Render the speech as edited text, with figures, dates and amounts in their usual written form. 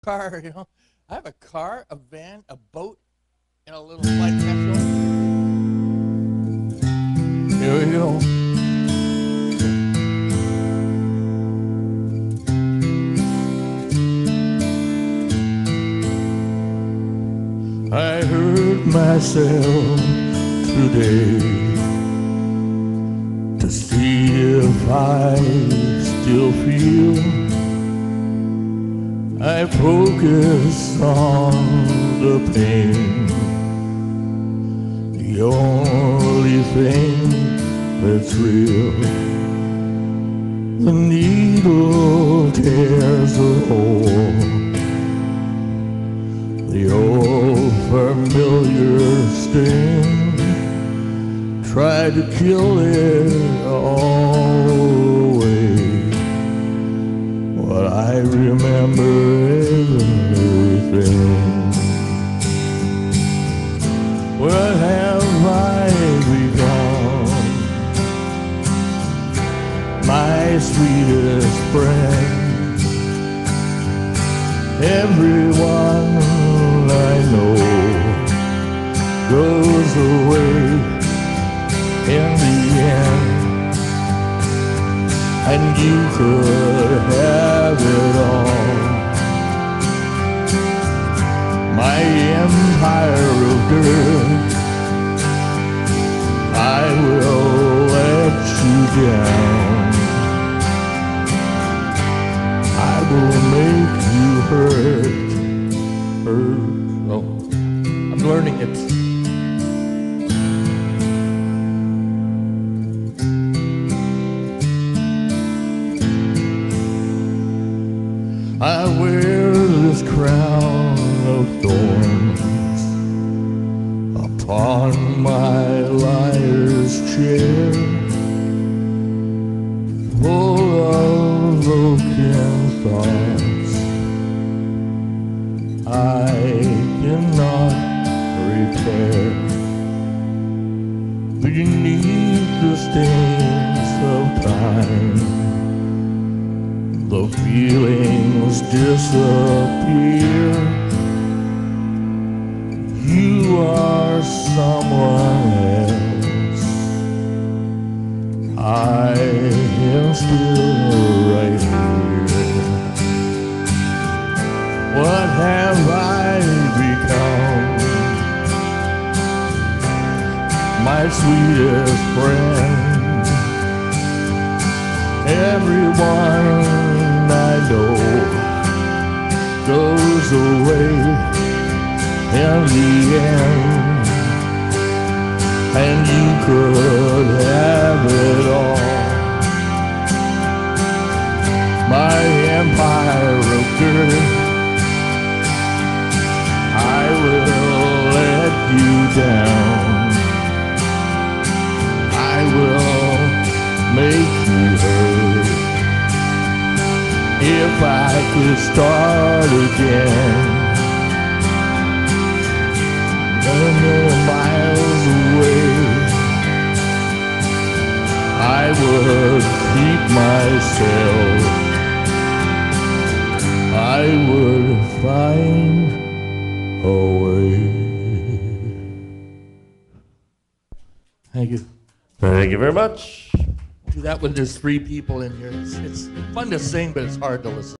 car, you know. I have a car, a van, a boat, and a little flight capsule. Here we go. I hurt myself today to see if I still feel. I focus on the pain, the only thing that's real. The needle tears a hole, the old familiar sting. Try to kill it all away, but I remember everything. What have I become? My sweetest friend. Everyone I know goes away in the end, and you could have it all. My empire of dirt, I will let you down. I will make you hurt. Oh, I'm learning it. I wear this crown of thorns upon my liar's chair, full of broken thoughts I cannot repair. Beneath the stains of time, the feelings disappear. You are someone else. I am still right here. What have I become? My sweetest friend. Everyone I know goes away in the end, and you could have it all. My empire of dirt, I will let you down. I will make you hurt. If I could start again, a miles away, I would keep myself. I would find a way. Thank you. Thank you very much. Do that when there's 3 people in here. It's fun to sing, but it's hard to listen.